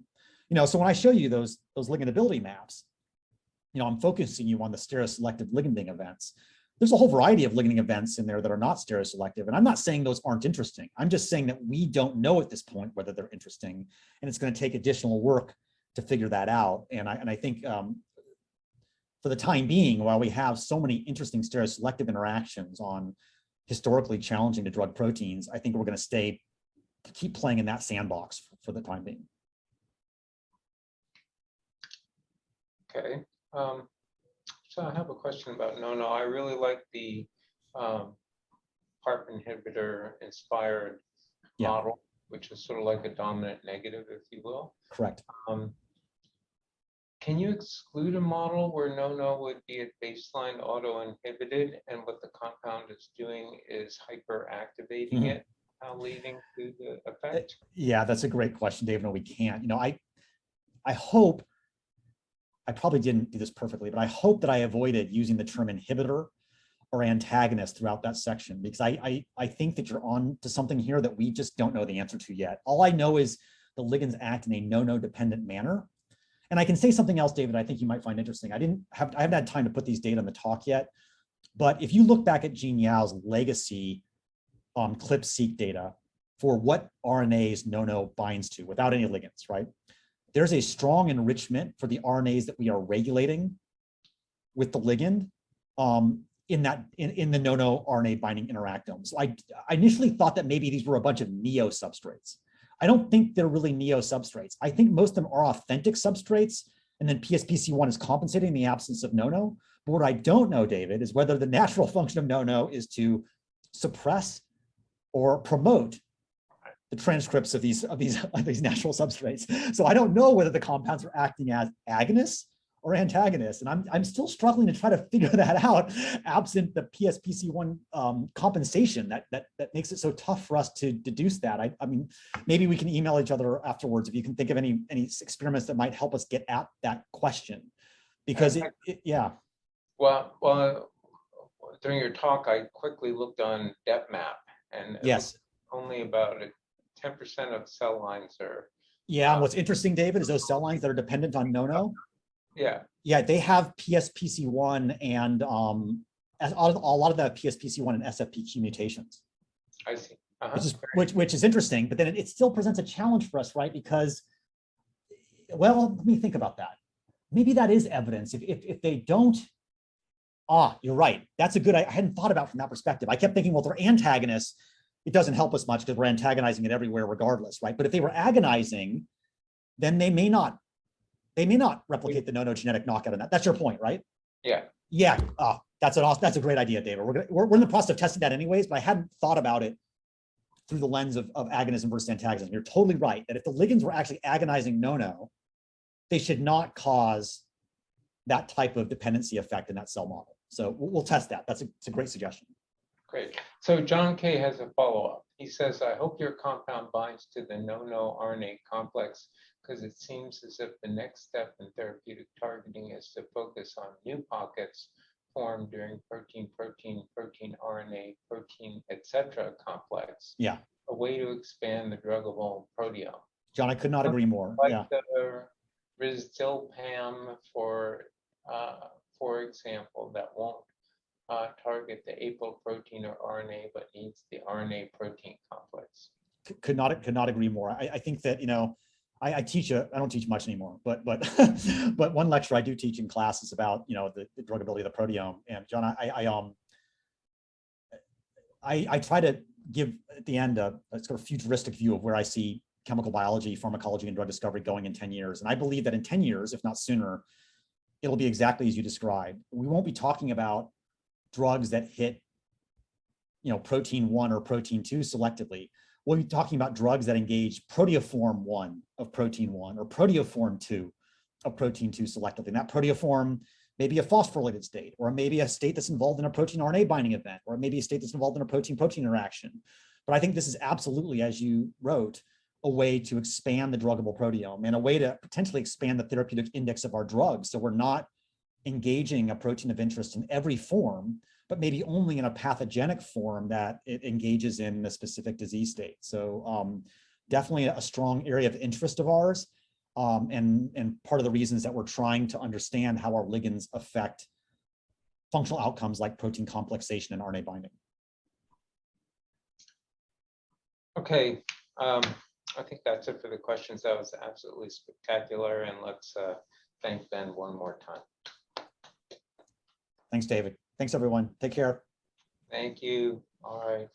So when I show you those ligandability maps, I'm focusing you on the stereoselective liganding events. There's a whole variety of liganding events in there that are not stereoselective. And I'm not saying those aren't interesting. I'm just saying that we don't know at this point whether they're interesting. And it's going to take additional work to figure that out. And I think for the time being, while we have so many interesting stereoselective interactions on historically challenging to drug proteins, I think we're going to keep playing in that sandbox for the time being. Okay. So I have a question about no-no. I really like the PARP inhibitor inspired model, which is sort of like a dominant negative, if you will. Correct. Can you exclude a model where no-no would be at baseline auto-inhibited and what the compound is doing is hyperactivating it, leading to the effect? Yeah, that's a great question, Dave. No, we can't. I hope, I probably didn't do this perfectly, but I hope that I avoided using the term inhibitor or antagonist throughout that section, because I think that you're on to something here that we just don't know the answer to yet. All I know is the ligands act in a no-no dependent manner. And I can say something else, David, I think you might find interesting. I haven't had time to put these data in the talk yet, but if you look back at Jean Yao's legacy CLIP-seq data for what RNAs no-no binds to without any ligands, right? There's a strong enrichment for the RNAs that we are regulating with the ligand in the no-no RNA binding interactome. So I initially thought that maybe these were a bunch of neo substrates. I don't think they're really neo substrates. I think most of them are authentic substrates, and then PSPC1 is compensating in the absence of no-no. But what I don't know, David, is whether the natural function of no-no is to suppress or promote the transcripts of these natural substrates. So I don't know whether the compounds are acting as agonists or antagonist? And I'm still struggling to try to figure that out, absent the PSPC1 compensation that makes it so tough for us to deduce that. I mean, maybe we can email each other afterwards if you can think of any experiments that might help us get at that question, because yeah. Well, during your talk, I quickly looked on DepMap, and Yes, only about 10% of cell lines are. yeah. And what's interesting, David, is those cell lines that are dependent on no-no. Yeah, they have PSPC1 and a lot of the PSPC1 and SFPQ mutations. I see. Which is interesting, but then it still presents a challenge for us, right? Because, well, let me think about that. Maybe that is evidence. If they don't, you're right. That's a good, I hadn't thought about from that perspective. I kept thinking, well, if they're antagonists, it doesn't help us much because we're antagonizing it everywhere regardless, right? But if they were agonizing, then they may not replicate the no genetic knockout in that. That's your point, right? Yeah. Yeah. That's a great idea, David. We're in the process of testing that anyways, but I hadn't thought about it through the lens of agonism versus antagonism. You're totally right that if the ligands were actually agonizing no, they should not cause that type of dependency effect in that cell model. So we'll test that. It's a great suggestion. Great. So John K has a follow-up. He says, I hope your compound binds to the no RNA complex, because it seems as if the next step in therapeutic targeting is to focus on new pockets formed during protein, RNA, protein, etc. complex. Yeah. A way to expand the druggable proteome. John, I could not agree more. Like yeah. the Risdiplam, for example, that won't target the apoprotein or RNA, but needs the RNA protein complex. Could not agree more. I think that, I don't teach much anymore, but but one lecture I do teach in class is about, the druggability of the proteome. And John, I try to give at the end a sort of futuristic view of where I see chemical biology, pharmacology, and drug discovery going in 10 years. And I believe that in 10 years, if not sooner, it'll be exactly as you described. We won't be talking about drugs that hit, protein 1 or protein 2 selectively. We'll be talking about drugs that engage proteoform 1 of protein 1 or proteoform 2 of protein 2 selectively. And that proteoform may be a phosphorylated state, or maybe a state that's involved in a protein RNA binding event, or maybe a state that's involved in a protein-protein interaction. But I think this is absolutely, as you wrote, a way to expand the druggable proteome and a way to potentially expand the therapeutic index of our drugs. So we're not engaging a protein of interest in every form, but maybe only in a pathogenic form that it engages in a specific disease state. So definitely a strong area of interest of ours. And part of the reasons that we're trying to understand how our ligands affect functional outcomes like protein complexation and RNA binding. Okay, I think that's it for the questions. That was absolutely spectacular. And let's thank Ben one more time. Thanks, David. Thanks, everyone. Take care. Thank you. All right.